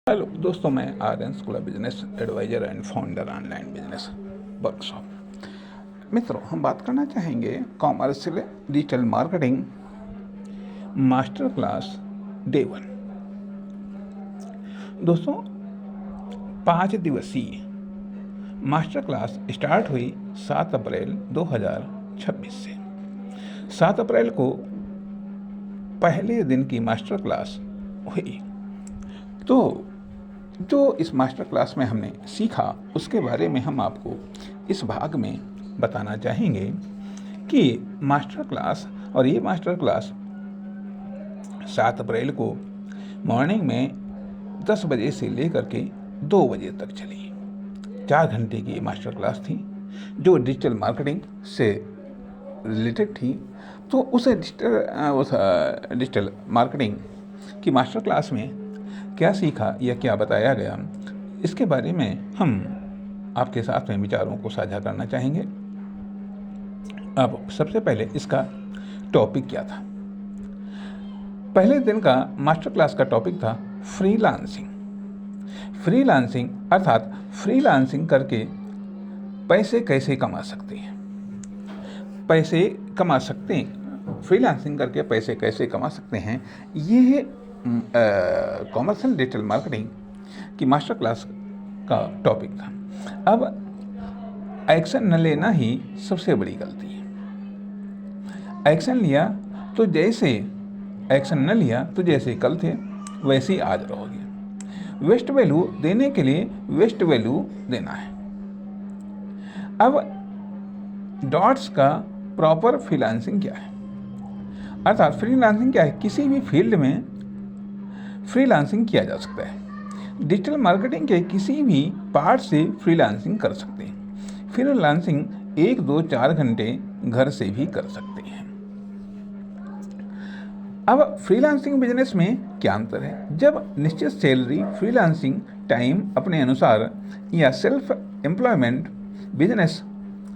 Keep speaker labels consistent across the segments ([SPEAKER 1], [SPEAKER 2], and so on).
[SPEAKER 1] Hello दोस्तों, मैं Aryan school of business advisor and founder online business workshop. मित्रों, हम बात करना चाहेंगे commercial digital marketing master class day 1। दोस्तों, 5 दिवसीय मास्टर क्लास स्टार्ट हुई 7 अप्रैल 2026 से। 7 अप्रैल को पहले दिन की मास्टर क्लास हुई। तो जो इस मास्टर क्लास में हमने सीखा उसके बारे में हम आपको इस भाग में बताना चाहेंगे कि मास्टर क्लास और ये मास्टर क्लास 7 अप्रैल को मॉर्निंग में 10 बजे से लेकर के 2 बजे तक चली। 4 घंटे की मास्टर क्लास थी जो डिजिटल मार्केटिंग से रिलेटेड थी। तो उस डिजिटल मार्केटिंग की मास्टर क्लास में क्या सीखा या क्या बताया गया, इसके बारे में हम आपके साथ में विचारों को साझा करना चाहेंगे। अब सबसे पहले इसका टॉपिक क्या था। पहले दिन का मास्टर क्लास का टॉपिक था फ्रीलांसिंग। फ्रीलांसिंग अर्थात फ्रीलांसिंग करके पैसे कैसे कमा सकते हैं, फ्रीलांसिंग करके पैसे कैसे कमा सकते हैं। ये कॉमर्शियल डिजिटल मार्केटिंग की मास्टर क्लास का टॉपिक था। अब एक्शन न लेना ही सबसे बड़ी गलती है। एक्शन न लिया तो जैसे कल थे वैसे ही आज रहोगे। वेस्ट वैल्यू देने के लिए वेस्ट वैल्यू देना है। अब डॉट्स का प्रॉपर फ्रीलांसिंग क्या है, अर्थात फ्रीलांसिंग क्या है। किसी भी फील्ड में फ्रीलांसिंग किया जा सकता है। डिजिटल मार्केटिंग के किसी भी पार्ट से फ्रीलांसिंग कर सकते हैं। फ्रीलांसिंग 1, 2, 4 घंटे घर से भी कर सकते हैं। अब फ्रीलांसिंग बिजनेस में क्या अंतर है। जब निश्चित सैलरी फ्रीलांसिंग टाइम अपने अनुसार या सेल्फ एम्प्लॉयमेंट बिजनेस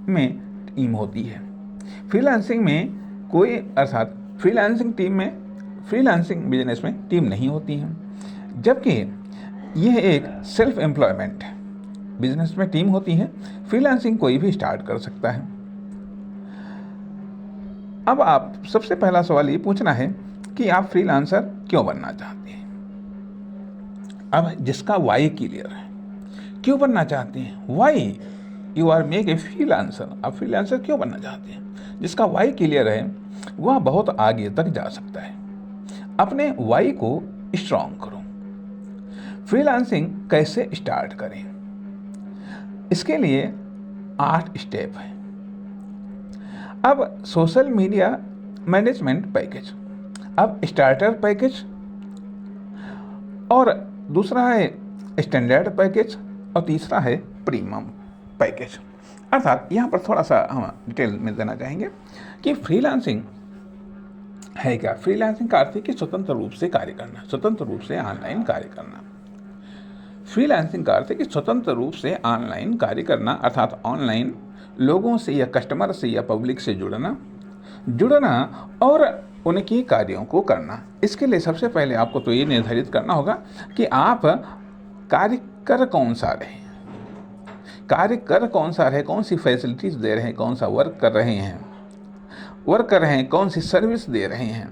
[SPEAKER 1] में टीम होती है। फ्रीलांसिंग में कोई अर्थात फ्रीलांसिंग बिजनेस में टीम नहीं होती है, जबकि यह एक सेल्फ एम्प्लॉयमेंट बिजनेस में टीम होती है। फ्रीलांसिंग कोई भी स्टार्ट कर सकता है। अब आप सबसे पहला सवाल ये पूछना है कि आप फ्रीलांसर क्यों बनना चाहते हैं। अब जिसका वाई क्लियर है, क्यों बनना चाहते हैं, why you are make a freelancer, आप फ्रीलांसर क्यों बनना चाहते हैं, जिसका वाई क्लियर है वह बहुत आगे तक जा सकता है। अपने वाई को स्ट्रॉन्ग करो। फ्रीलांसिंग कैसे स्टार्ट करें, इसके लिए 8 स्टेप है। अब सोशल मीडिया मैनेजमेंट पैकेज, अब स्टार्टर पैकेज, और दूसरा है स्टैंडर्ड पैकेज, और तीसरा है प्रीमियम पैकेज। अर्थात यहाँ पर थोड़ा सा हम डिटेल में देना चाहेंगे कि फ्रीलांसिंग है क्या। फ्रीलांसिंग का अर्थ है कि स्वतंत्र रूप से कार्य करना, स्वतंत्र रूप से ऑनलाइन कार्य करना। फ्रीलांसिंग का अर्थ है कि स्वतंत्र रूप से ऑनलाइन कार्य करना, अर्थात ऑनलाइन लोगों से या कस्टमर से या पब्लिक से जुड़ना और उनके कार्यों को करना। इसके लिए सबसे पहले आपको तो ये निर्धारित करना होगा कि आप कार्य कर कौन सा रहे, कौन सी फैसिलिटीज़ दे रहे हैं, कौन सा वर्क कर रहे हैं, कौन सी सर्विस दे रहे हैं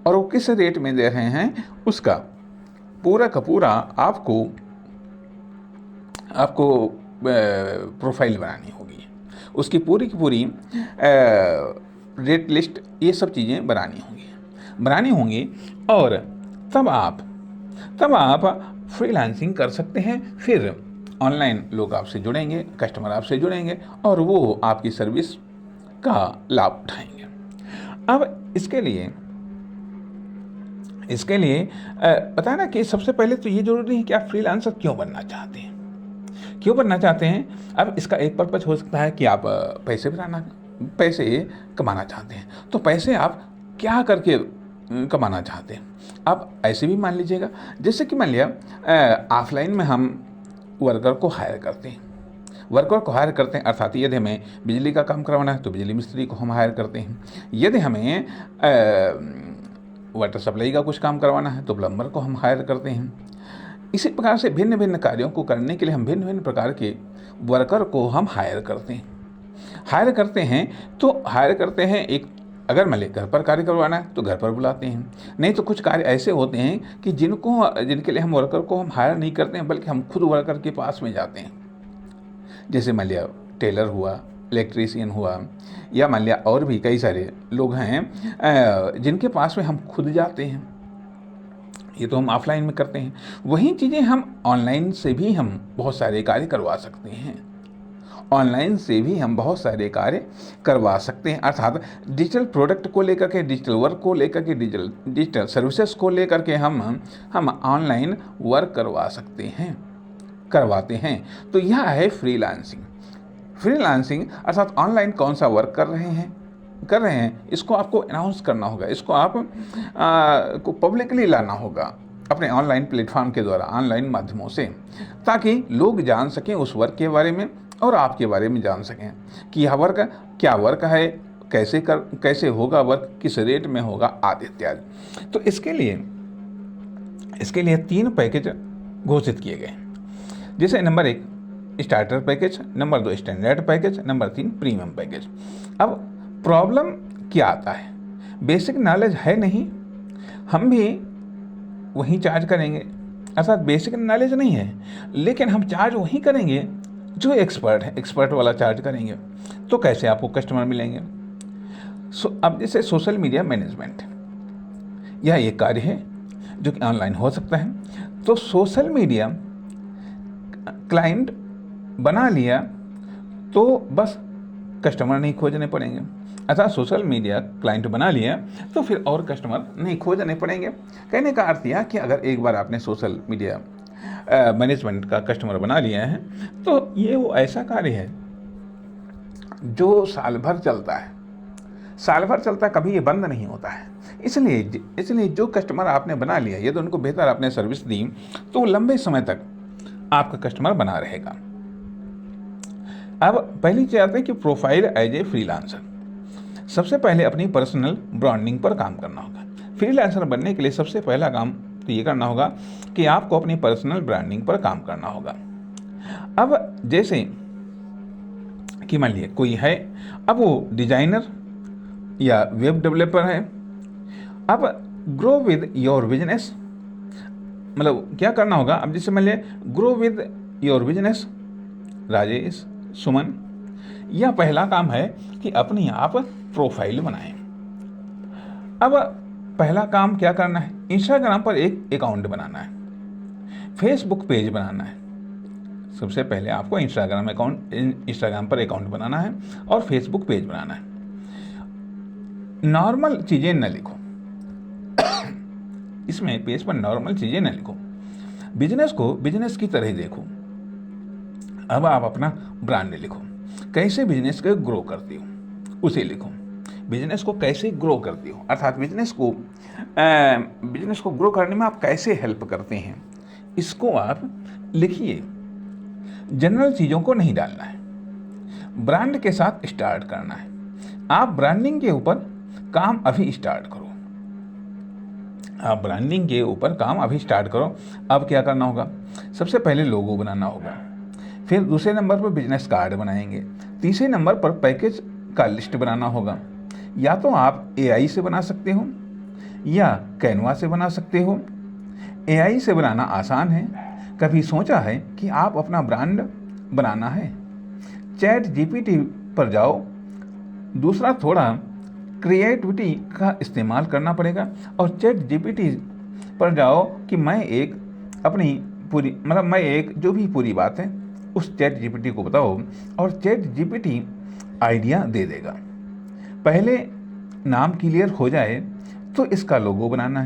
[SPEAKER 1] और वो किस रेट में दे रहे हैं। उसका पूरा का पूरा आपको प्रोफाइल बनानी होगी। उसकी पूरी की पूरी रेट लिस्ट, ये सब चीज़ें बनानी होंगी और तब आप फ्रीलांसिंग कर सकते हैं। फिर ऑनलाइन लोग आपसे जुड़ेंगे, कस्टमर आपसे जुड़ेंगे और वो आपकी सर्विस का लाभ उठाएंगे। अब इसके लिए पता है ना कि सबसे पहले तो ये जरूरी है कि आप फ्रीलांसर क्यों बनना चाहते हैं। अब इसका एक पर्पज हो सकता है कि आप पैसे कमाना चाहते हैं। तो पैसे आप क्या करके कमाना चाहते हैं। आप ऐसे भी मान लीजिएगा, जैसे कि मान लिया ऑफलाइन में हम वर्कर को हायर करते हैं, अर्थात यदि हमें बिजली का काम करवाना है तो बिजली मिस्त्री को हम हायर करते हैं। यदि हमें वाटर सप्लाई का कुछ काम करवाना है तो प्लम्बर को हम हायर करते हैं। इसी प्रकार से भिन्न भिन्न कार्यों को करने के लिए हम भिन्न भिन्न प्रकार के वर्कर को हम हायर करते हैं। हायर करते हैं एक, अगर मान लें घर पर कार्य करवाना है तो घर पर बुलाते हैं। नहीं तो कुछ कार्य ऐसे होते हैं कि जिनके लिए हम वर्कर को हम हायर नहीं करते हैं, बल्कि हम खुद वर्कर के पास में जाते हैं। जैसे मान लिया टेलर हुआ, इलेक्ट्रीशियन हुआ, या मान लिया और भी कई सारे लोग हैं जिनके पास में हम खुद जाते हैं। ये तो हम ऑफलाइन में करते हैं। वही चीज़ें हम ऑनलाइन से भी हम बहुत सारे कार्य करवा सकते हैं। अर्थात डिजिटल प्रोडक्ट को लेकर के, डिजिटल वर्क को लेकर के, डिजिटल सर्विसेज को लेकर के हम ऑनलाइन वर्क करवाते हैं। तो यह है फ्रीलांसिंग अर्थात ऑनलाइन कौन सा वर्क कर रहे हैं, इसको आपको अनाउंस करना होगा, इसको आप को पब्लिकली लाना होगा अपने ऑनलाइन प्लेटफॉर्म के द्वारा, ऑनलाइन माध्यमों से, ताकि लोग जान सकें उस वर्क के बारे में और आपके बारे में जान सकें कि यह वर्क क्या वर्क है, कैसे होगा वर्क, किस रेट में होगा, आदि इत्यादि। तो इसके लिए 3 पैकेज घोषित किए गए, जैसे number 1 starter package, number 2 standard package, number 3 premium package. अब प्रॉब्लम क्या आता है, बेसिक नॉलेज है नहीं, हम भी वही चार्ज करेंगे, अर्थात बेसिक नॉलेज नहीं है लेकिन हम चार्ज वही करेंगे जो एक्सपर्ट वाला चार्ज करेंगे। तो कैसे आपको कस्टमर मिलेंगे? अब जैसे सोशल मीडिया मैनेजमेंट, यह एक कार्य है जो कि ऑनलाइन हो सकता है। तो सोशल मीडिया क्लाइंट बना लिया तो बस कस्टमर नहीं खोजने पड़ेंगे, अर्थात सोशल मीडिया क्लाइंट बना लिया तो फिर और कस्टमर नहीं खोजने पड़ेंगे। कहने का अर्थ यह कि अगर एक बार आपने सोशल मीडिया मैनेजमेंट का कस्टमर बना लिया है तो ये वो ऐसा कार्य है जो साल भर चलता है, कभी ये बंद नहीं होता है। इसलिए जो कस्टमर आपने बना लिया, यदि उनको बेहतर आपने सर्विस दी तो लंबे समय तक आपका कस्टमर बना रहेगा। अब पहली चीज़ आती है कि प्रोफाइल एज ए फ्रीलांसर। सबसे पहले अपनी पर्सनल ब्रांडिंग पर काम करना होगा। फ्रीलांसर बनने के लिए सबसे पहला काम तो ये करना होगा कि आपको अपनी पर्सनल ब्रांडिंग पर काम करना होगा। अब जैसे कि मान लीजिए कोई है, अब वो डिजाइनर या वेब डेवलपर है। अब ग्रो विद योर बिजनेस, मतलब क्या करना होगा? अब जैसे मान लीजिए grow with your business Rajesh, Suman, यह पहला काम है कि अपनी आप प्रोफाइल बनाएं। अब पहला काम क्या करना है? इंस्टाग्राम पर एक अकाउंट बनाना है, फेसबुक पेज बनाना है। सबसे पहले आपको इंस्टाग्राम पर अकाउंट बनाना है और फेसबुक पेज बनाना है। नॉर्मल चीज़ें न लिखो इसमें पेज पर नॉर्मल चीज़ें न लिखो, बिजनेस को बिजनेस की तरह देखो। अब आप अपना ब्रांड लिखो, कैसे बिजनेस को ग्रो करती हो उसे लिखो। बिजनेस को कैसे ग्रो करती हो, अर्थात बिजनेस को ग्रो करने में आप कैसे हेल्प करते हैं, इसको आप लिखिए। जनरल चीज़ों को नहीं डालना है, ब्रांड के साथ स्टार्ट करना है। आप ब्रांडिंग के ऊपर काम अभी स्टार्ट करो। अब क्या करना होगा? सबसे पहले लोगो बनाना होगा, फिर दूसरे नंबर पर बिजनेस कार्ड बनाएंगे, तीसरे नंबर पर पैकेज का लिस्ट बनाना होगा। या तो आप AI से बना सकते हो या कैनवा से बना सकते हो। AI से बनाना आसान है। कभी सोचा है कि आप अपना ब्रांड बनाना है? ChatGPT पर जाओ। दूसरा, थोड़ा क्रिएटिविटी का इस्तेमाल करना पड़ेगा और ChatGPT पर जाओ कि मैं जो भी पूरी बात है उस ChatGPT को बताओ और ChatGPT आइडिया दे देगा। पहले नाम क्लियर हो जाए तो इसका लोगो बनाना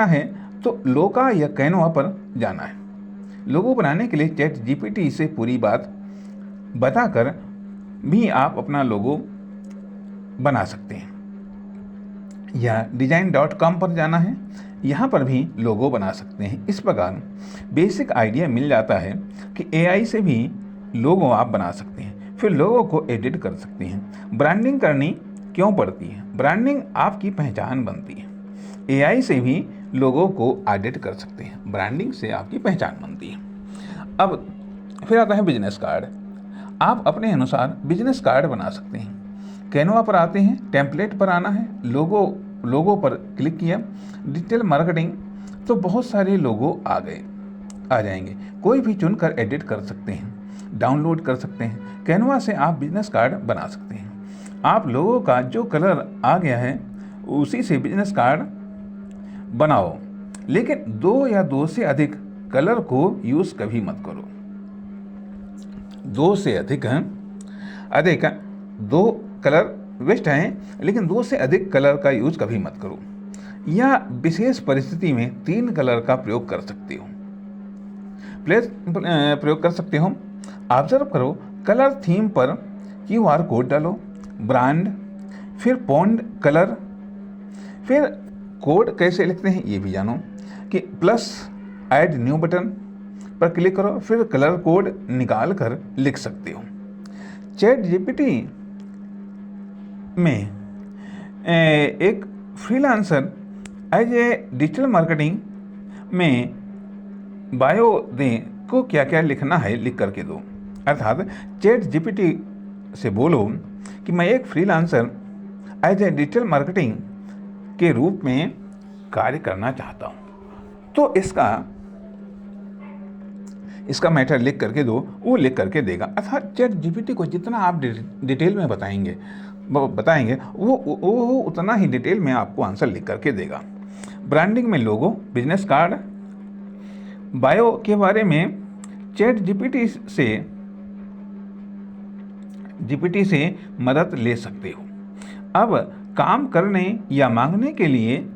[SPEAKER 1] है तो लोका या कैनवा पर जाना है। लोगो बनाने के लिए ChatGPT से पूरी बात बताकर भी आप अपना लोगो बना सकते हैं। या design.com पर जाना है, यहाँ पर भी लोगो बना सकते हैं। इस प्रकार बेसिक आइडिया मिल जाता है कि AI से भी लोगो आप बना सकते हैं, फिर लोगों को एडिट कर सकते हैं। ब्रांडिंग करनी क्यों पड़ती है? ब्रांडिंग आपकी पहचान बनती है। AI से भी लोगों को एडिट कर सकते हैं। ब्रांडिंग से आपकी पहचान बनती है। अब फिर आता है बिजनेस कार्ड। आप अपने अनुसार बिजनेस कार्ड बना सकते हैं। कैनवा पर आते हैं, टेम्पलेट पर आना है, लोगो पर क्लिक किया, डिजिटल मार्केटिंग, तो बहुत सारे लोगो आ जाएंगे। कोई भी चुनकर एडिट कर सकते हैं, डाउनलोड कर सकते हैं। कैनवा से आप बिजनेस कार्ड बना सकते हैं। आप लोगों का जो कलर आ गया है उसी से बिजनेस कार्ड बनाओ, लेकिन 2 से अधिक कलर को यूज़ कभी मत करो। 2 से अधिक अधिक 2 कलर वेस्ट हैं, लेकिन 2 से अधिक कलर का यूज़ कभी मत करो। या विशेष परिस्थिति में 3 कलर का प्रयोग कर सकते हो। प्रयोग कर सकते हो। ऑब्जर्व करो, कलर थीम पर QR कोड डालो, ब्रांड, फिर पॉन्ड कलर, फिर कोड कैसे लिखते हैं ये भी जानो कि प्लस ऐड न्यू बटन पर क्लिक करो, फिर कलर कोड निकाल कर लिख सकते हो। चैट जीपीटी में एक freelancer as a digital marketing में बायो दें को क्या क्या लिखना है लिख करके दो। अर्थात चैट जीपीटी से बोलो कि मैं एक freelancer as a digital marketing के रूप में कार्य करना चाहता हूँ, तो इसका मैटर लिख करके दो, वो लिख करके देगा। अर्थात चैट जीपीटी को जितना आप डिटेल में बताएंगे वो उतना ही डिटेल में आपको आंसर लिख करके देगा। ब्रांडिंग में लोगो, बिजनेस कार्ड, बायो के बारे में चैट जीपीटी से मदद ले सकते हो। अब काम करने या मांगने के लिए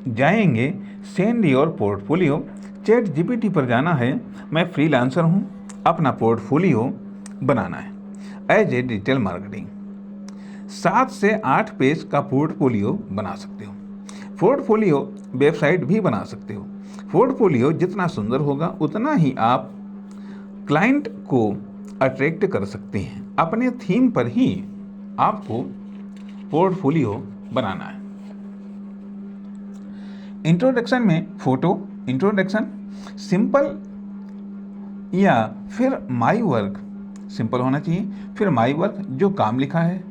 [SPEAKER 1] जाएंगे send your portfolio. Chat GPT पर जाना है, मैं फ्रीलांसर हूँ, अपना पोर्टफोलियो बनाना है एज ए डिजिटल मार्केटिंग। 7 से 8 पेज का पोर्टफोलियो बना सकते हो। पोर्टफोलियो वेबसाइट भी बना सकते हो। पोर्टफोलियो जितना सुंदर होगा उतना ही आप क्लाइंट को अट्रैक्ट कर सकते हैं। अपने थीम पर ही आपको पोर्टफोलियो बनाना है। इंट्रोडक्शन में फोटो इंट्रोडक्शन सिंपल या फिर माई वर्क, सिंपल होना चाहिए। फिर माई वर्क, जो काम लिखा है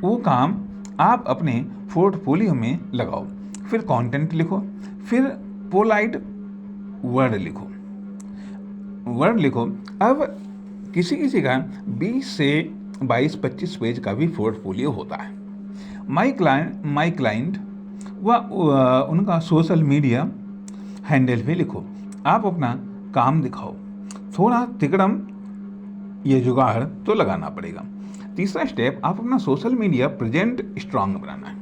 [SPEAKER 1] वो काम आप अपने पोर्टफोलियो में लगाओ। फिर कंटेंट लिखो, फिर पोलाइट वर्ड लिखो। अब किसी का 20 से 22-25 पेज का भी पोर्टफोलियो होता है। माई क्लाइंट व उनका सोशल मीडिया हैंडल भी लिखो। आप अपना काम दिखाओ। थोड़ा तिकड़म ये जुगाड़ तो लगाना पड़ेगा। तीसरा स्टेप, आप अपना सोशल मीडिया प्रेजेंट स्ट्रांग बनाना है।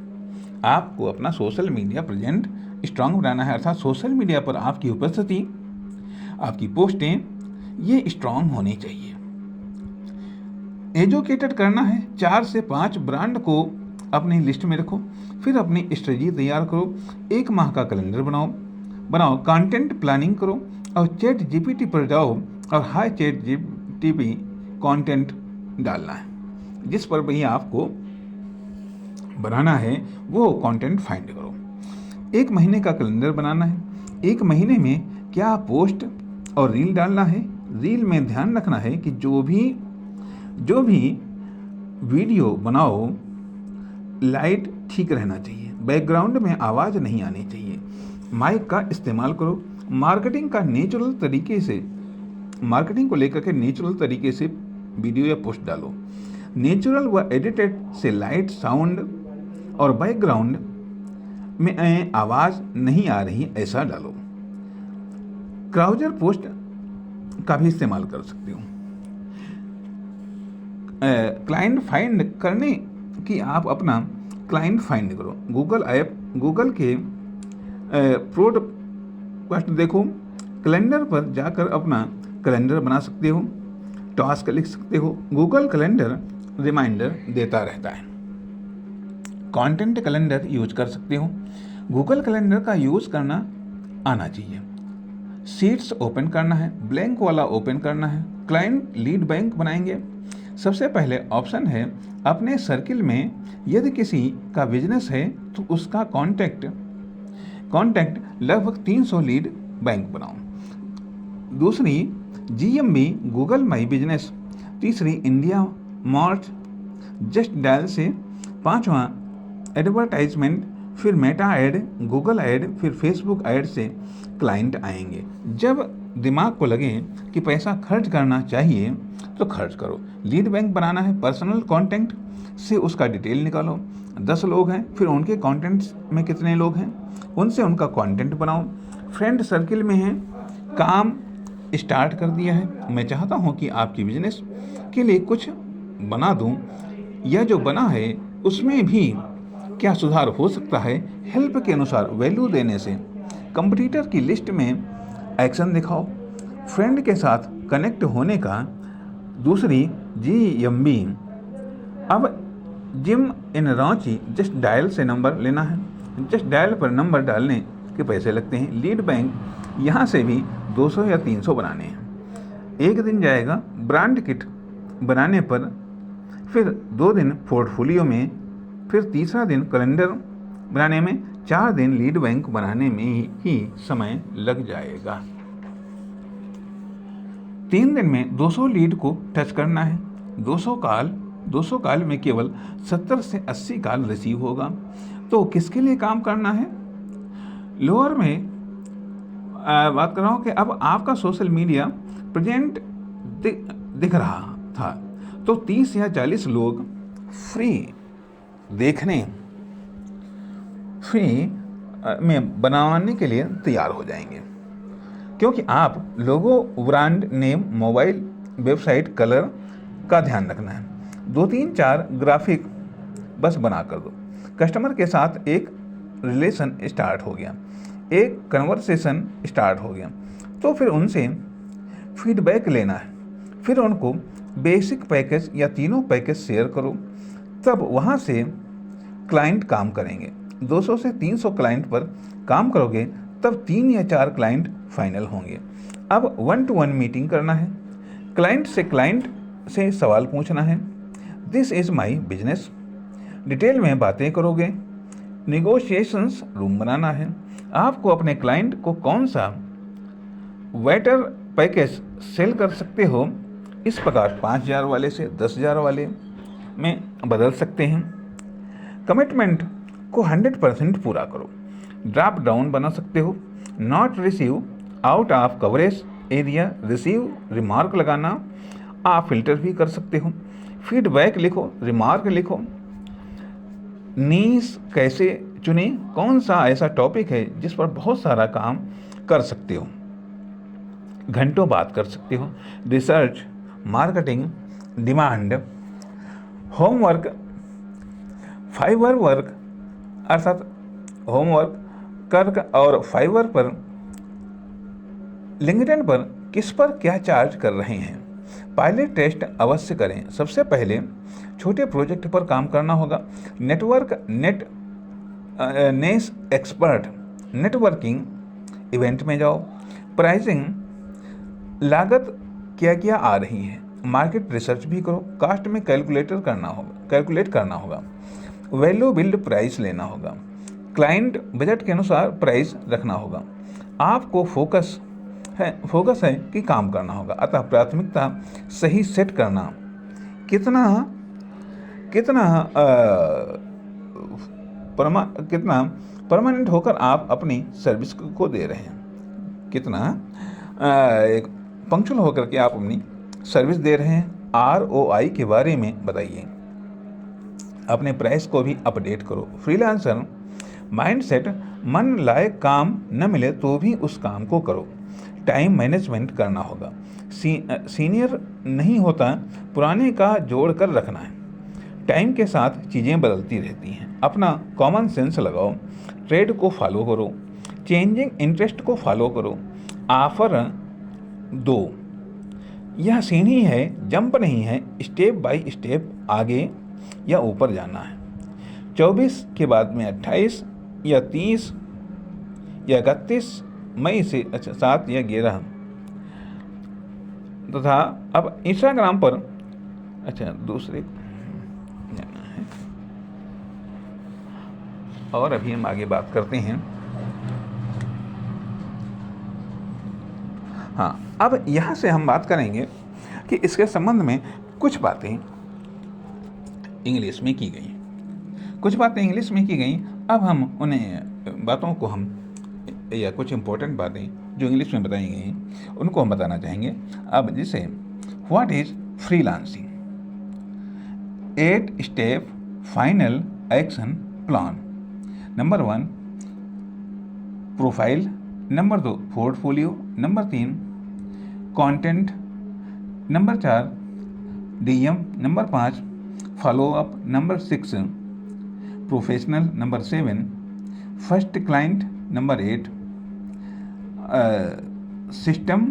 [SPEAKER 1] आपको अपना सोशल मीडिया प्रेजेंट स्ट्रांग बनाना है, अर्थात सोशल मीडिया पर आपकी उपस्थिति, आपकी पोस्टें ये स्ट्रांग होनी चाहिए। एजुकेटेड करना है। 4 से 5 ब्रांड को अपनी लिस्ट में रखो। फिर अपनी स्ट्रेटजी तैयार करो। 1 माह का कैलेंडर बनाओ। कंटेंट प्लानिंग करो और चैट जीपीटी पर जाओ और हाई चैट जीपीटी कंटेंट डालना है। जिस पर भी आपको बनाना है वो कंटेंट फाइंड करो। 1 महीने का कैलेंडर बनाना है। 1 महीने में क्या पोस्ट और रील डालना है। रील में ध्यान रखना है कि जो भी वीडियो बनाओ लाइट ठीक रहना चाहिए, बैकग्राउंड में आवाज़ नहीं आनी चाहिए। माइक का इस्तेमाल करो। मार्केटिंग को लेकर के नेचुरल तरीके से वीडियो या पोस्ट डालो। नेचुरल व एडिटेड से लाइट, साउंड और बैकग्राउंड में आवाज़ नहीं आ रही ऐसा डालो। क्राउजर पोस्ट का भी इस्तेमाल कर सकते हो। क्लाइंट फाइंड करने की आप अपना क्लाइंट फाइंड करो। गूगल के प्रोडक्ट देखो। कैलेंडर पर जाकर अपना कैलेंडर बना सकते हो, टास्क लिख सकते हो। गूगल कैलेंडर रिमाइंडर देता रहता है। कंटेंट कैलेंडर यूज कर सकते हो। गूगल कैलेंडर का यूज करना आना चाहिए। शीट्स ओपन करना है, ब्लैंक वाला ओपन करना है। क्लाइंट लीड बैंक बनाएंगे। सबसे पहले ऑप्शन है अपने सर्किल में यदि किसी का बिजनेस है तो उसका कॉन्टैक्ट कॉन्टैक्ट लगभग 300 लीड बैंक बनाओ। दूसरी GMB गूगल माई बिजनेस। तीसरी इंडिया मार्ट जस्ट डायल से। पांचवा एडवर्टाइजमेंट, फिर मेटा ऐड, गूगल ऐड, फिर फेसबुक ऐड से क्लाइंट आएंगे। जब दिमाग को लगे कि पैसा खर्च करना चाहिए तो खर्च करो। लीड बैंक बनाना है, पर्सनल कॉन्टेंट से उसका डिटेल निकालो। 10 लोग हैं, फिर उनके कॉन्टेंट्स में कितने लोग हैं उनसे उनका कंटेंट बनाओ। फ्रेंड सर्किल में हैं, काम स्टार्ट कर दिया है, मैं चाहता हूं कि आपकी बिजनेस के लिए कुछ बना दूं, यह जो बना है उसमें भी क्या सुधार हो सकता है, हेल्प के अनुसार वैल्यू देने से। कंपटीटर की लिस्ट में एक्शन दिखाओ। फ्रेंड के साथ कनेक्ट होने का। दूसरी GMB, अब gym in Ranchi just dial से नंबर लेना है। जस्ट डायल पर नंबर डालने के पैसे लगते हैं। लीड बैंक यहाँ से भी 200 या 300 बनाने हैं। एक दिन जाएगा ब्रांड किट बनाने पर, फिर 2 दिन पोर्टफोलियो में, फिर तीसरा दिन कैलेंडर बनाने में, 4 दिन लीड बैंक बनाने में ही समय लग जाएगा। 3 दिन में 200 लीड को टच करना है। 200 कॉल में केवल 70 से 80 कॉल रिसीव होगा। तो किसके लिए काम करना है? लोअर में बात कर रहा हूँ कि अब आपका सोशल मीडिया प्रेजेंट दिख रहा था तो 30 या 40 लोग फ्री में बनाने के लिए तैयार हो जाएंगे, क्योंकि आप logo, brand name, mobile, website, colour का ध्यान रखना है। 2-3-4 ग्राफिक बस बना कर दो। कस्टमर के साथ एक रिलेशन स्टार्ट हो गया, एक कन्वर्सेशन स्टार्ट हो गया, तो फिर उनसे फीडबैक लेना है। फिर उनको बेसिक पैकेज या तीनों पैकेज शेयर करो, तब वहाँ से क्लाइंट काम करेंगे। 200 से 300 क्लाइंट पर काम करोगे तब 3 या 4 क्लाइंट फाइनल होंगे। अब 1-to-1 मीटिंग करना है। क्लाइंट से सवाल पूछना है। This is my business. Detail में बातें करोगे। निगोशिएशंस रूम बनाना है। आपको अपने क्लाइंट को कौन सा वेटर पैकेज सेल कर सकते हो, इस प्रकार 5,000 वाले से 10,000 वाले में बदल सकते हैं। कमिटमेंट को 100% पूरा करो। ड्रॉप डाउन बना सकते हो। Not receive out of coverage area, receive remark लगाना आप फिल्टर भी कर सकते हो। फीडबैक लिखो, रिमार्क लिखो। नीश कैसे चुने, कौन सा ऐसा टॉपिक है जिस पर बहुत सारा काम कर सकते हो, घंटों बात कर सकते हो। Research, marketing, demand, homework, Fiverr work अर्थात होमवर्क कर और फाइवर पर, लिंक्डइन पर किस पर क्या चार्ज कर रहे हैं। पायलट टेस्ट अवश्य करें। सबसे पहले छोटे प्रोजेक्ट पर काम करना होगा। नेस एक्सपर्ट, नेटवर्किंग इवेंट में जाओ। प्राइसिंग, लागत क्या क्या आ रही है, मार्केट रिसर्च भी करो। कास्ट में कैलकुलेट करना होगा। वैल्यू बिल्ड प्राइस लेना होगा। क्लाइंट बजट के अनुसार प्राइस रखना होगा। आपको फोकस है कि काम करना होगा, अतः प्राथमिकता सही सेट करना। कितना परमानेंट होकर आप अपनी सर्विस को दे रहे हैं, कितना एक पंक्चुअल होकर के आप अपनी सर्विस दे रहे हैं। ROI के बारे में बताइए। अपने प्राइस को भी अपडेट करो। फ्रीलांसर माइंडसेट, मन लायक काम न मिले तो भी उस काम को करो। टाइम मैनेजमेंट करना होगा। सीनियर नहीं होता, पुराने का जोड़ कर रखना है। टाइम के साथ चीज़ें बदलती रहती हैं, अपना कॉमन सेंस लगाओ। ट्रेड को फॉलो करो, चेंजिंग इंटरेस्ट को फॉलो करो। ऑफर दो, यह सीढ़ी है, जंप नहीं है, स्टेप बाय स्टेप आगे या ऊपर जाना है। 24 के बाद में 28 या 30 या 31 मई से 7 या 11 तथा अब इंस्टाग्राम पर दूसरे जाना है। और अभी हम आगे बात करते हैं हाँ, अब यहाँ से हम बात करेंगे कि इसके संबंध में कुछ बातें इंग्लिश में की गई, कुछ बातें इंग्लिश में की गई। अब हम उन्हें बातों को हम या कुछ इम्पोर्टेंट बातें जो इंग्लिश में बताई गई हैं उनको हम बताना चाहेंगे। अब जैसे what is freelancing, 8 step final action plan. Number 1 profile, number 2 portfolio, number 3 content, number 4 DM, number 5 follow up, number 6 professional, number 7 first client, number 8 system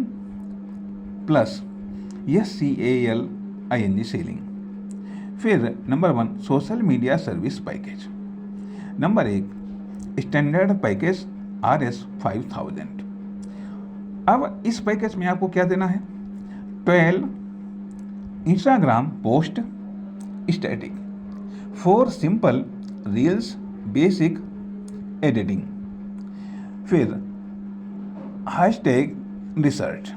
[SPEAKER 1] plus SCALING selling. फिर number 1 social media service package, number 1 standard package RS 5000। अब इस package में आपको क्या देना है, 12 Instagram post static, 4 simple reels basic editing, फिर hashtag research,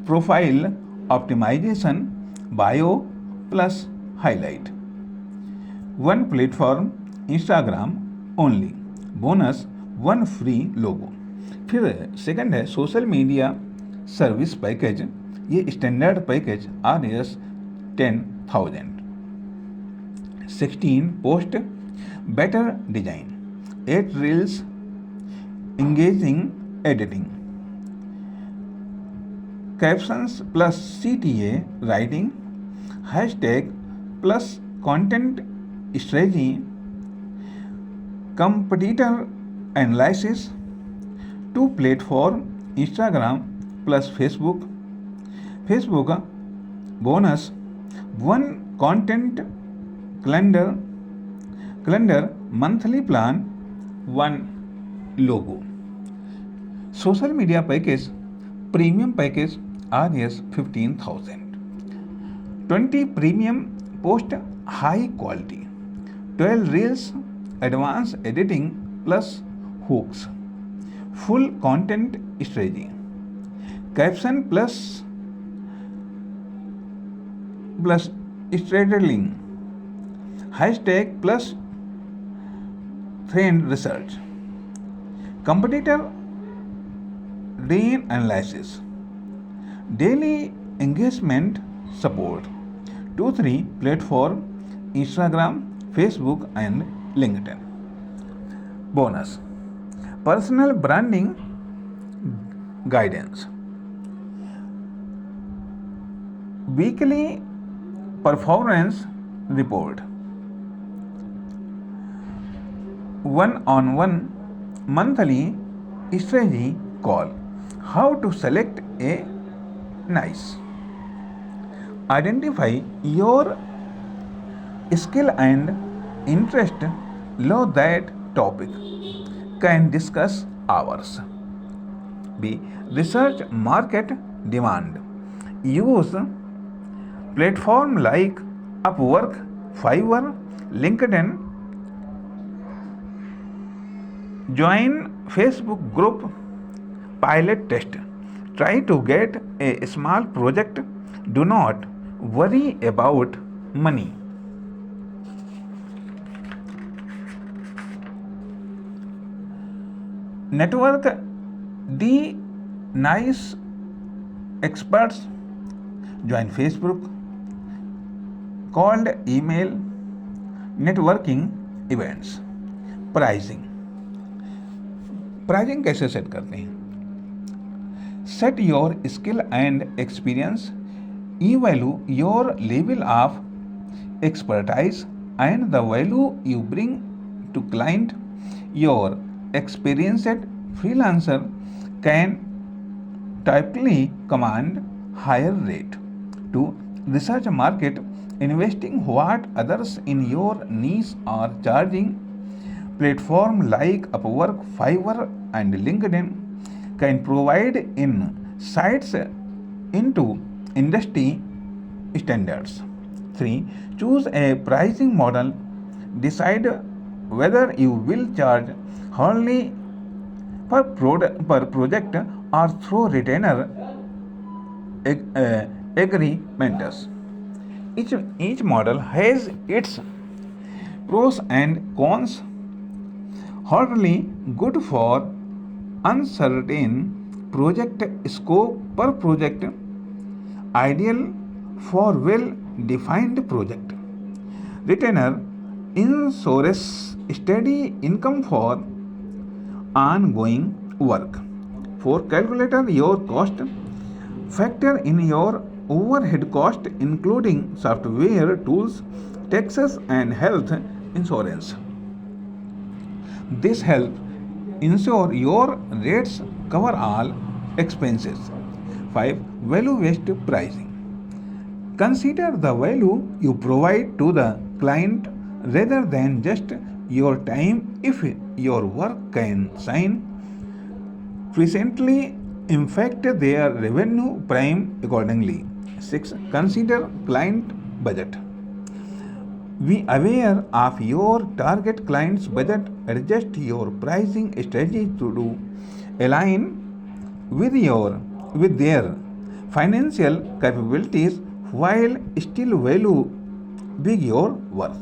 [SPEAKER 1] profile optimisation, bio plus highlight, 1 platform Instagram only, bonus 1 free logo. फिर सेकंड है सोशल मीडिया सर्विस पैकेज, ये standard package RS 10,000, 16 post better design, 8 reels engaging editing, captions plus CTA writing, hashtag plus content strategy, competitor analysis, 2 platform Instagram plus Facebook bonus, 1 content calendar monthly plan, 1 logo. Social media package premium package RS 15,000, 20 premium post high quality, 12 reels advance editing plus hooks, full content strategy, caption plus storytelling, hashtag plus trend research, competitor dean analysis, daily engagement support, 2-3 platform Instagram Facebook and LinkedIn. Bonus personal branding guidance, weekly performance report, 1-on-1 monthly strategy call, how to select a niche, identify your skill and interest, love that topic, can discuss hours. B. Research market demand, use platform like Upwork, Fiverr, LinkedIn, join Facebook group, pilot test, try to get a small project, do not worry about money. Network the nice experts, join Facebook, cold email, networking events. Pricing कैसे set करते हैं, set your skill and experience, evaluate your level of expertise and the value you bring to client. Your experienced freelancer can typically command higher rate. To research market, investing what others in your niche are charging. Platform like Upwork, Fiverr and LinkedIn can provide insights into industry standards. 3. Choose a pricing model. Decide whether you will charge hourly per project or through retainer agreements. Each model has its pros and cons. Hardly good for uncertain project scope per project, ideal for well-defined project. Retainer ensures steady income for ongoing work. For calculator your cost, factor in your overhead cost including software, tools, taxes and health insurance. This helps ensure your rates cover all expenses. 5. Value-based pricing. Consider the value you provide to the client rather than just your time. If your work can shine presently impact their revenue, prime accordingly. 6. Consider client budget. Be aware of your target client's budget. Adjust your pricing strategy to align with their financial capabilities while still value big your worth.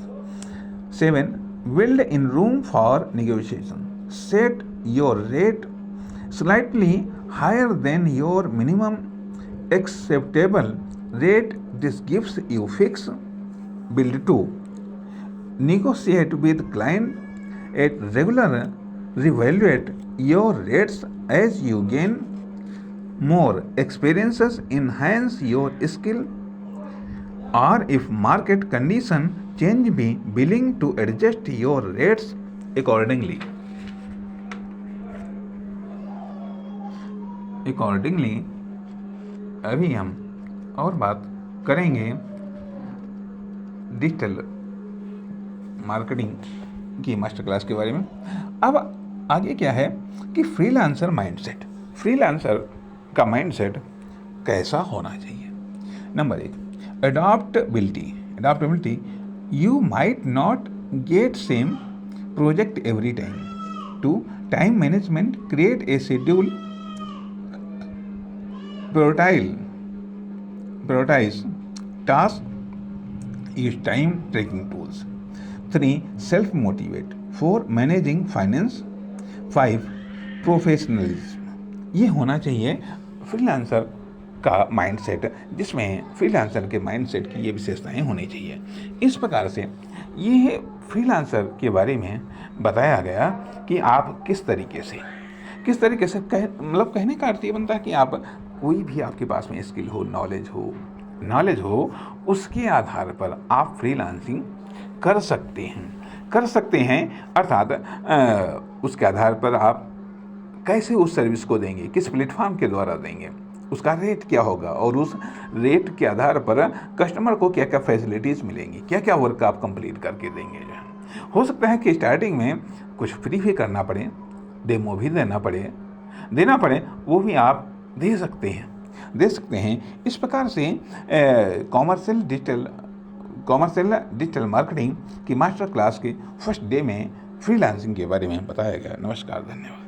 [SPEAKER 1] 7. Build in room for negotiation. Set your rate slightly higher than your minimum acceptable rate. This gives you fixed build to negotiate with client at regular. Reevaluate your rates as you gain more experiences, enhance your skill, or if market condition change, be willing to adjust your rates accordingly. अभी हम और बात करेंगे digital marketing की master class के बारे में। अब आगे क्या है कि फ्रीलांसर माइंडसेट। फ्रीलांसर का माइंडसेट कैसा होना चाहिए? Number 1, adaptability. You might not get same project every time. 2. Time management. Create a schedule, prioritize tasks, use time tracking tools. 3. Self-motivate. 4. Managing finance. 5. Professionalism. ये होना चाहिए फ्रीलांसर का माइंडसेट, जिसमें freelancer के माइंडसेट की ये विशेषताएं होनी चाहिए। इस प्रकार से ये फ्रीलांसर के बारे में बताया गया कि आप किस तरीके से कहने का अर्थ ये बनता है कि आप कोई भी आपके पास में स्किल हो, नॉलेज हो, उसके आधार पर आप फ्रीलांसिंग कर सकते हैं। अर्थात उसके आधार पर आप कैसे उस सर्विस को देंगे, किस प्लेटफॉर्म के द्वारा देंगे, उसका रेट क्या होगा और उस रेट के आधार पर कस्टमर को क्या क्या फैसिलिटीज़ मिलेंगी, क्या क्या वर्क आप कंप्लीट करके देंगे। हो सकता है कि स्टार्टिंग में कुछ फ्री भी करना पड़े, डेमो भी देना पड़े, वो भी आप दे सकते हैं। इस प्रकार से कॉमर्शियल डिजिटल मार्केटिंग की मास्टर क्लास के फर्स्ट डे में फ्रीलांसिंग के बारे में बताया गया। नमस्कार, धन्यवाद।